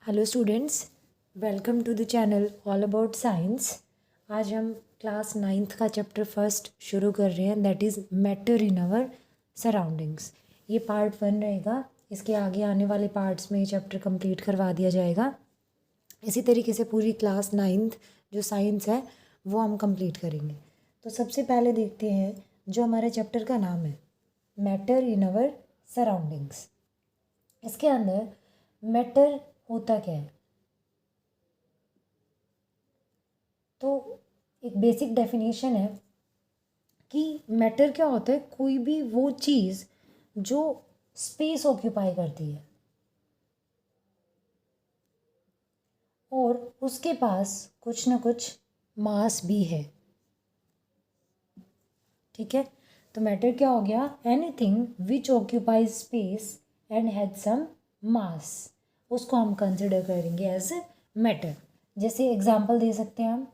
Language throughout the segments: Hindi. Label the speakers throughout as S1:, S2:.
S1: Hello students, welcome to the channel all about science. आज हम क्लास नाइन्थ का चैप्टर फर्स्ट शुरू कर रहे हैं, that is matter in our surroundings. ये पार्ट 1 रहेगा। इसके आगे आने वाले पार्ट्स में ये चैप्टर कंप्लीट करवा दिया जाएगा। इसी तरीके से पूरी क्लास नाइन्थ जो साइंस है वो हम कंप्लीट करेंगे। तो सबसे पहले देखते हैं जो हमारे चैप्टर का नाम है, मैटर इन आवर सराउंडिंग्स। इसके अंदर मैटर होता क्या है, तो एक बेसिक डेफिनेशन है कि मैटर क्या होता है। कोई भी वो चीज़ जो स्पेस ऑक्यूपाई करती है और उसके पास कुछ ना कुछ मास भी है। ठीक है, तो मैटर क्या हो गया? Anything which occupies space and has some mass, उसको हम कंसिडर करेंगे एज मैटर। जैसे एग्जांपल दे सकते हैं हम,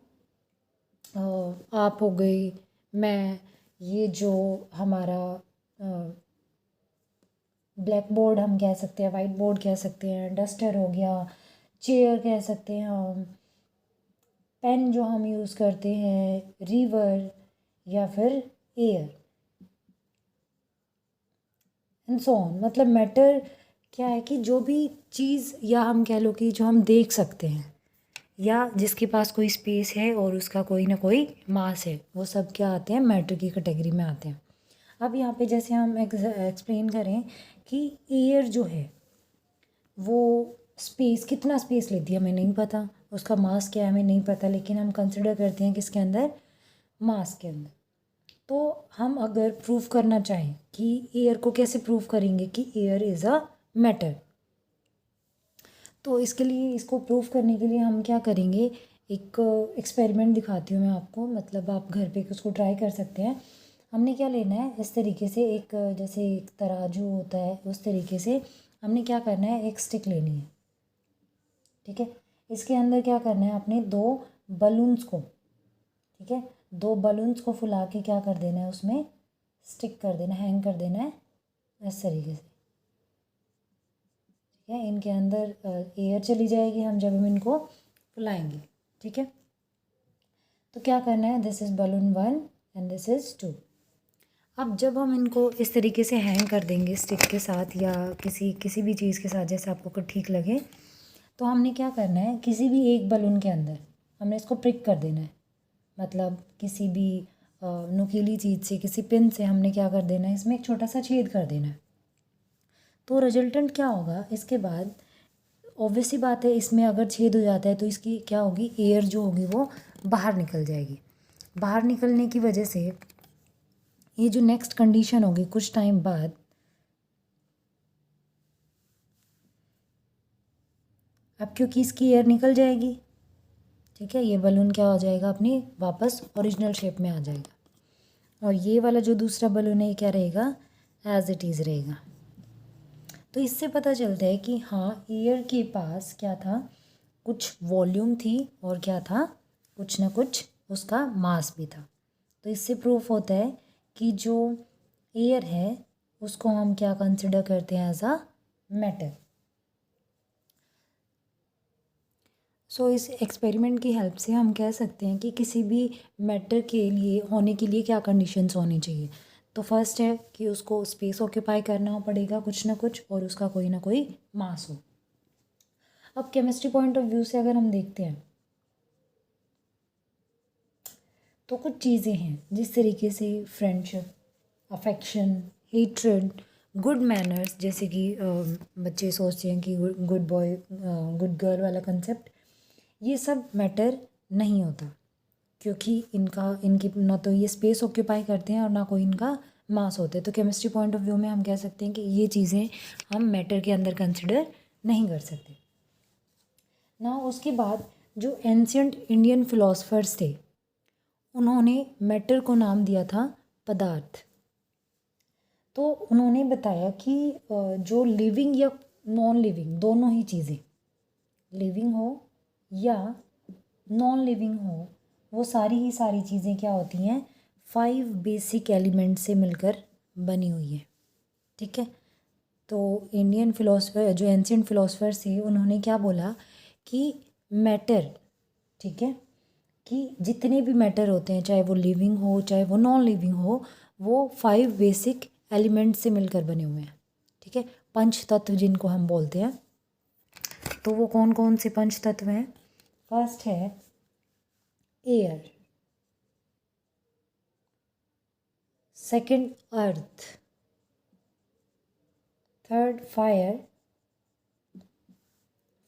S1: आप हो गई, मैं, ये जो हमारा ब्लैक बोर्ड हम कह सकते हैं, वाइट बोर्ड कह सकते हैं, डस्टर हो गया, चेयर कह सकते हैं हम, पेन जो हम यूज़ करते हैं, रिवर या फिर एयर एंड सो ऑन। मतलब मैटर क्या है कि जो भी चीज़, या हम कह लो कि जो हम देख सकते हैं या जिसके पास कोई स्पेस है और उसका कोई ना कोई मास है, वो सब क्या आते हैं? मैटर की कैटेगरी में आते हैं। अब यहाँ पे जैसे हम एक्सप्लेन करें कि एयर जो है वो स्पेस, कितना स्पेस लेती है हमें नहीं पता, उसका मास क्या है हमें नहीं पता, लेकिन हम कंसिडर करते हैं किसके अंदर? मास के अंदर। तो हम अगर प्रूव करना चाहें कि एयर को कैसे प्रूव करेंगे कि एयर इज़ अ मैटर, तो इसके लिए, इसको प्रूव करने के लिए हम क्या करेंगे, एक एक्सपेरिमेंट दिखाती हूँ मैं आपको। मतलब आप घर पे उसको ट्राई कर सकते हैं। हमने क्या लेना है, इस तरीके से एक, जैसे एक तराजू होता है उस तरीके से हमने क्या करना है, एक स्टिक लेनी है। ठीक है, इसके अंदर क्या करना है, अपने दो बलून्स को, ठीक है, दो बलून्स को फुला के क्या कर देना है, उसमें स्टिक कर देना, हैंग कर देना है इस तरीके से। ठीक है, इनके अंदर एयर चली जाएगी हम जब हम इनको फुलाएंगे। ठीक है, तो क्या करना है, this is balloon 1 and this is 2। अब जब हम इनको इस तरीके से हैंग कर देंगे स्टिक के साथ या किसी किसी भी चीज़ के साथ, जैसे आपको ठीक लगे, तो हमने क्या करना है, किसी भी एक बलून के अंदर हमने इसको प्रिक कर देना है। मतलब किसी भी नुकीली चीज़ से, किसी पिन से हमने क्या कर देना है, इसमें एक छोटा सा छेद कर देना है। तो रिजल्टेंट क्या होगा इसके बाद? ऑब्वियस सी बात है, इसमें अगर छेद हो जाता है तो इसकी क्या होगी, एयर जो होगी वो बाहर निकल जाएगी। बाहर निकलने की वजह से ये जो नेक्स्ट कंडीशन होगी कुछ टाइम बाद, अब क्योंकि इसकी एयर निकल जाएगी, ठीक है, ये बलून क्या हो जाएगा, अपनी वापस ओरिजिनल शेप में आ जाएगा। और ये वाला जो दूसरा बलून है ये क्या रहेगा, एज इट इज़ रहेगा। तो इससे पता चलता है कि हाँ, एयर के पास क्या था, कुछ वॉल्यूम थी और क्या था, कुछ ना कुछ उसका मास भी था। तो इससे प्रूफ होता है कि जो एयर है उसको हम क्या कंसिडर करते हैं, एज अ मैटर। सो इस एक्सपेरिमेंट की हेल्प से हम कह सकते हैं कि किसी भी मैटर के लिए होने के लिए क्या कंडीशंस होनी चाहिए। तो फर्स्ट है कि उसको स्पेस ऑक्यूपाई करना पड़ेगा कुछ ना कुछ, और उसका कोई ना कोई मास हो। अब केमिस्ट्री पॉइंट ऑफ व्यू से अगर हम देखते हैं तो कुछ चीज़ें हैं, जिस तरीके से friendship, affection, hatred, good manners, जैसे कि बच्चे सोचते हैं कि गुड बॉय गुड गर्ल वाला कंसेप्ट, ये सब मैटर नहीं होता, क्योंकि इनकी ना तो ये स्पेस ऑक्यूपाई करते हैं और ना कोई इनका मास होता है। तो केमिस्ट्री पॉइंट ऑफ व्यू में हम कह सकते हैं कि ये चीज़ें हम मैटर के अंदर कंसिडर नहीं कर सकते ना। उसके बाद जो एंशियंट इंडियन फिलोसफर्स थे, उन्होंने मैटर को नाम दिया था पदार्थ। तो उन्होंने बताया कि जो लिविंग या नॉन लिविंग, दोनों ही चीज़ें, लिविंग हो या नॉन लिविंग हो, वो सारी ही सारी चीज़ें क्या होती हैं, 5 बेसिक एलिमेंट से मिलकर बनी हुई है। ठीक है, तो इंडियन फिलोसफर जो एंशियंट फिलोसफर्स थे उन्होंने क्या बोला कि मैटर, ठीक है, कि जितने भी मैटर होते हैं चाहे वो लिविंग हो चाहे वो नॉन लिविंग हो, वो 5 बेसिक एलिमेंट से मिलकर बने हुए हैं, ठीक है, पंच तत्व जिनको हम बोलते हैं। तो वो कौन कौन से पंच तत्व हैं? फर्स्ट है air, second earth, third fire,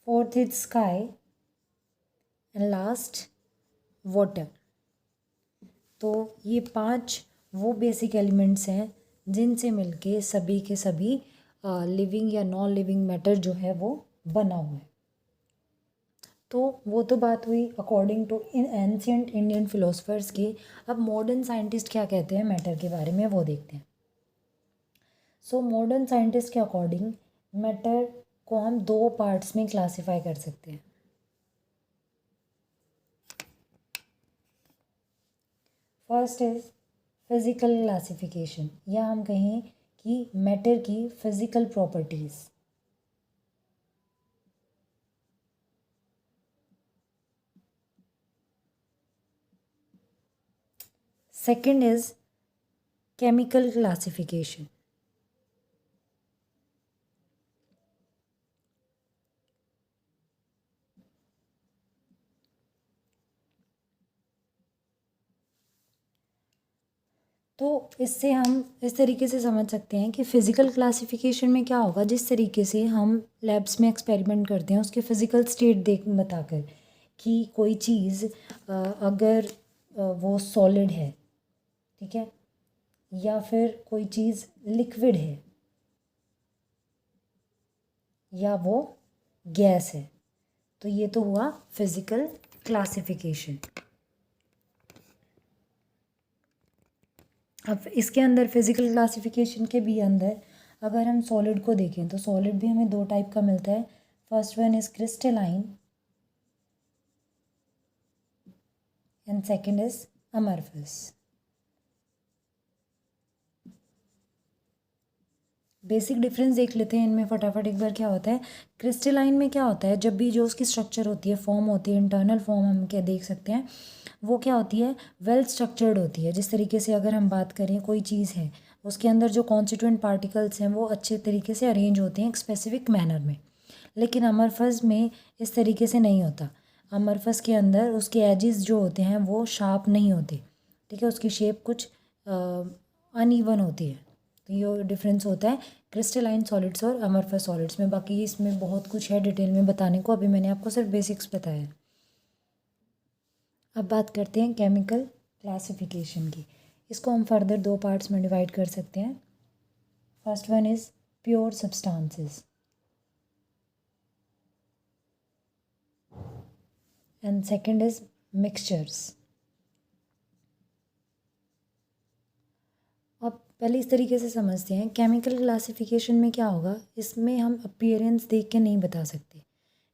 S1: fourth is sky and last water. तो ये 5 वो बेसिक एलिमेंट्स हैं जिनसे मिलके सभी के सभी लिविंग या नॉन लिविंग मैटर जो है वो बना हुआ है। तो वो तो बात हुई according to in ancient Indian philosophers की। अब मॉडर्न साइंटिस्ट क्या कहते हैं मैटर के बारे में वो देखते हैं। सो मॉडर्न साइंटिस्ट के अकॉर्डिंग मैटर को हम 2 पार्ट्स में क्लासीफाई कर सकते हैं। फर्स्ट इज फिजिकल क्लासिफिकेशन, या हम कहें कि मैटर की physical properties. Second is chemical classification. तो इससे हम इस तरीके से समझ सकते हैं कि फ़िज़िकल क्लासिफिकेशन में क्या होगा, जिस तरीके से हम लैब्स में एक्सपेरिमेंट करते हैं उसके फ़िज़िकल स्टेट देख बताकर कि कोई चीज़ अगर वो सॉलिड है, ठीक है, या फिर कोई चीज़ लिक्विड है या वो गैस है, तो ये तो हुआ फिज़िकल क्लासिफिकेशन। अब इसके अंदर फिज़िकल क्लासिफिकेशन के भी अंदर अगर हम सॉलिड को देखें तो सॉलिड भी हमें 2 टाइप का मिलता है। First one is crystalline and second is amorphous. Basic difference देख लेते हैं इनमें फटाफट एक बार। क्या होता है क्रिस्टलाइन में? क्या होता है जब भी जो उसकी स्ट्रक्चर होती है, फॉर्म होती है, इंटरनल फॉर्म हम क्या देख सकते हैं, वो क्या होती है, वेल स्ट्रक्चर्ड होती है। जिस तरीके से अगर हम बात करें कोई चीज़ है उसके अंदर जो कॉन्स्टिट्यूएंट पार्टिकल्स हैं वो अच्छे तरीके से अरेंज होते हैं एक स्पेसिफिक मैनर में। लेकिन अमरफस में इस तरीके से नहीं होता। अमरफस के अंदर उसके एजेस जो होते हैं वो शार्प नहीं होते, ठीक है, उसकी शेप कुछ अनइवन होती है। तो ये डिफरेंस होता है क्रिस्टलाइन सॉलिड्स और अमरफस सॉलिड्स में। बाकी इसमें बहुत कुछ है डिटेल में बताने को, अभी मैंने आपको सिर्फ बेसिक्स बताया है। अब बात करते हैं केमिकल क्लासिफिकेशन की। इसको हम फर्दर 2 पार्ट्स में डिवाइड कर सकते हैं। First one is pure substances and second is mixtures. अब पहले इस तरीके से समझते हैं केमिकल क्लासिफिकेशन में क्या होगा। इसमें हम अपीयरेंस देख के नहीं बता सकते।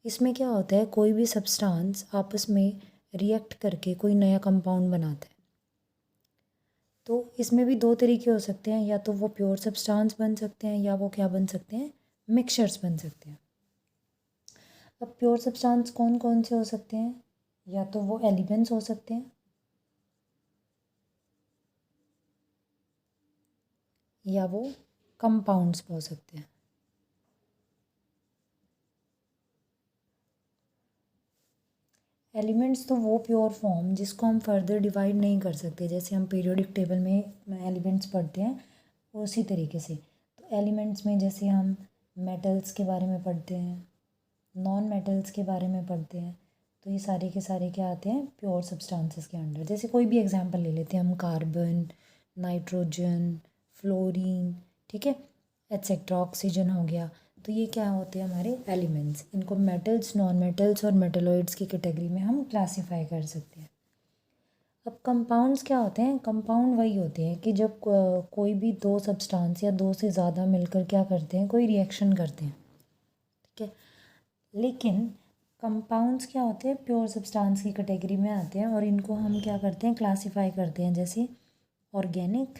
S1: इसमें क्या होता है कोई भी सब्सटेंस आपस में रिएक्ट करके कोई नया कंपाउंड बनाता है। तो इसमें भी 2 तरीके हो सकते हैं, या तो वो प्योर सब्सटेंस बन सकते हैं या वो क्या बन सकते हैं, मिक्सचर्स बन सकते हैं। अब प्योर सब्सटेंस कौन कौन से हो सकते हैं? या तो वो एलिमेंट्स हो सकते हैं या वो कंपाउंड्स हो सकते हैं। एलिमेंट्स तो वो प्योर फॉर्म जिसको हम फर्दर डिवाइड नहीं कर सकते, जैसे हम पीरियोडिक टेबल में एलिमेंट्स पढ़ते हैं उसी तरीके से। तो एलिमेंट्स में जैसे हम मेटल्स के बारे में पढ़ते हैं, नॉन मेटल्स के बारे में पढ़ते हैं, तो ये सारे के सारे क्या आते हैं प्योर सब्सटेंसेस के अंडर। जैसे कोई भी एग्जांपल ले लेते हैं हम, कार्बन, नाइट्रोजन, फ्लोरीन, ठीक है, एट्सेट्रा, ऑक्सीजन हो गया। तो ये क्या होते हैं हमारे एलिमेंट्स। इनको मेटल्स, नॉन मेटल्स और मेटलॉइड्स की कैटेगरी में हम क्लासीफाई कर सकते हैं। अब कंपाउंड्स क्या होते हैं? कंपाउंड वही होते हैं कि जब कोई भी 2 सब्सटेंस या 2 से ज़्यादा मिलकर क्या करते हैं, कोई रिएक्शन करते हैं, ठीक है। लेकिन कंपाउंड्स क्या होते हैं, प्योर सब्सटेंस की कैटेगरी में आते हैं और इनको हम क्या करते हैं, क्लासीफाई करते हैं, जैसे ऑर्गेनिक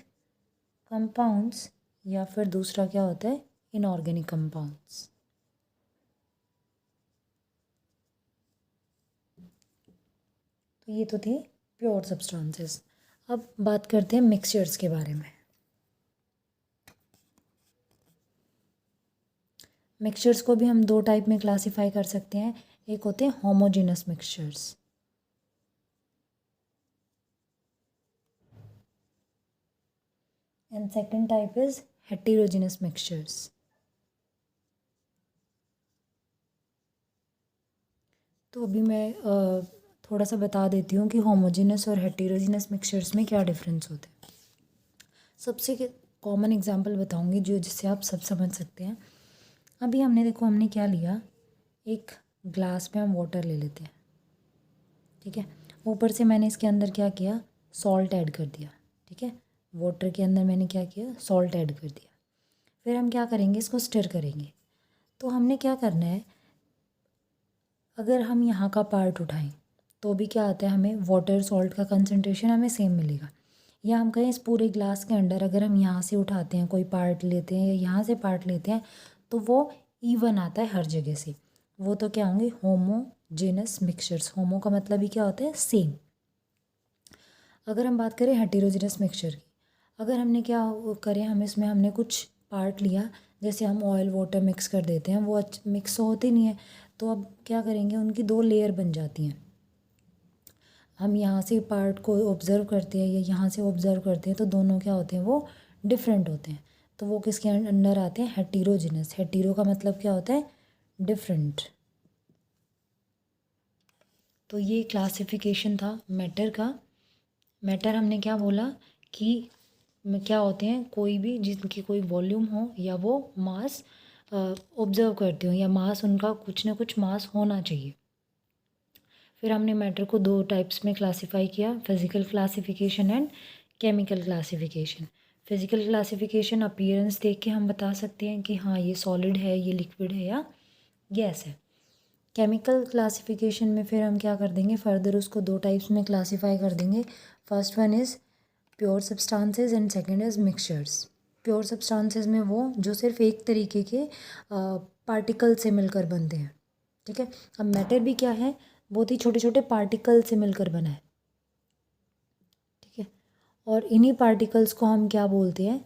S1: कंपाउंड्स या फिर दूसरा क्या होता है इनऑर्गेनिक कंपाउंड्स। तो ये तो थे प्योर सब्सटेंसेस। अब बात करते हैं मिक्सचर्स के बारे में। मिक्सचर्स को भी हम दो टाइप में क्लासीफाई कर सकते हैं। एक होते हैं homogeneous mixtures, and second type is heterogeneous mixtures. तो अभी मैं थोड़ा सा बता देती हूँ कि होमोजेनस और हेटेरोजेनस मिक्सचर्स में क्या डिफरेंस होते हैं। सबसे कॉमन एग्जांपल बताऊँगी जो जिससे आप सब समझ सकते हैं। अभी हमने देखो हमने क्या लिया, एक ग्लास में हम वाटर ले लेते हैं, ठीक है। ऊपर से मैंने इसके अंदर क्या किया, सॉल्ट ऐड कर दिया, ठीक है। वाटर के अंदर मैंने क्या किया, सॉल्ट ऐड कर दिया। फिर हम क्या करेंगे, इसको स्टिर करेंगे। तो हमने क्या करना है, अगर हम यहाँ का पार्ट उठाएं तो भी क्या आता है, हमें वाटर सॉल्ट का कंसनट्रेशन हमें सेम मिलेगा। या हम कहें इस पूरे ग्लास के अंदर अगर हम यहाँ से उठाते हैं, कोई पार्ट लेते हैं या यहाँ से पार्ट लेते हैं, तो वो इवन आता है हर जगह से। वो तो क्या होंगे, होमोजेनस मिक्सचर्स। होमो का मतलब ही क्या होता है, सेम। अगर हम बात करें हेटेरोजेनस मिक्सचर की, अगर हमने क्या करें, हम इसमें हमने कुछ पार्ट लिया, जैसे हम ऑयल वाटर मिक्स कर देते हैं, वो मिक्स होते नहीं है। तो अब क्या करेंगे, उनकी दो लेयर बन जाती हैं। हम यहाँ से पार्ट को ऑब्ज़र्व करते हैं या यहाँ से ऑब्ज़र्व करते हैं, तो दोनों क्या होते हैं, वो डिफरेंट होते हैं। तो वो किसके अंडर आते हैं, हेटेरोजेनस। हेटेरो का मतलब क्या होता है, डिफरेंट। तो ये क्लासिफिकेशन था मैटर का। मैटर हमने क्या बोला कि क्या होते हैं, कोई भी जिनकी कोई वॉल्यूम हो या वो मास ऑब्जर्व करते हो, या मास उनका कुछ ना कुछ मास होना चाहिए। फिर हमने मैटर को दो टाइप्स में क्लासिफाई किया, physical classification and chemical classification. Physical classification appearance देख के हम बता सकते हैं कि हाँ ये सॉलिड है, ये लिक्विड है या गैस है। केमिकल क्लासिफिकेशन में फिर हम क्या कर देंगे, फर्दर उसको दो टाइप्स में क्लासीफाई कर देंगे। First one is pure substances and second is mixtures. Pure substances में वो जो सिर्फ एक तरीके के पार्टिकल से मिलकर बनते हैं, ठीक है। अब मैटर भी क्या है, बहुत ही छोटे छोटे पार्टिकल से मिलकर बना है, ठीक है। और इन्हीं पार्टिकल्स को हम क्या बोलते हैं,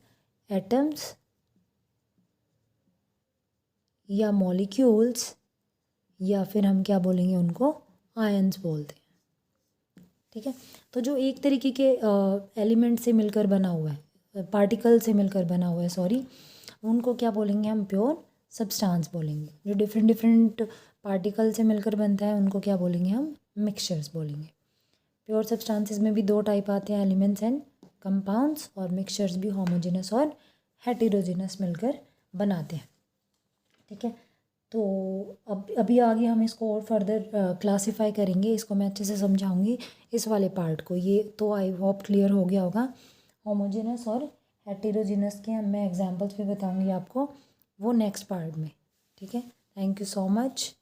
S1: एटम्स या मॉलिक्यूल्स, या फिर हम क्या बोलेंगे उनको, आयंस बोलते हैं, ठीक है। तो जो एक तरीके के एलिमेंट से मिलकर बना हुआ है, पार्टिकल से मिलकर बना हुआ है, सॉरी, उनको क्या बोलेंगे हम, प्योर सब्सटेंस बोलेंगे। जो डिफरेंट डिफरेंट पार्टिकल से मिलकर बनता है उनको क्या बोलेंगे हम, मिक्सचर्स बोलेंगे। प्योर सब्सटेंसेस में भी दो टाइप आते हैं, एलिमेंट्स एंड कंपाउंड्स, और मिक्सचर्स भी होमोजेनस और हेटेरोजेनस मिलकर बनाते हैं, ठीक है। तो अब अभी आगे हम इसको और फर्दर क्लासीफाई करेंगे, इसको मैं अच्छे से समझाऊंगी इस वाले पार्ट को। ये तो आई होप क्लियर हो गया होगा। होमोजेनस और हेटेरोजेनस के मैं एग्जांपल्स भी बताऊंगी आपको, वो नेक्स्ट पार्ट में, ठीक है। Thank you so much.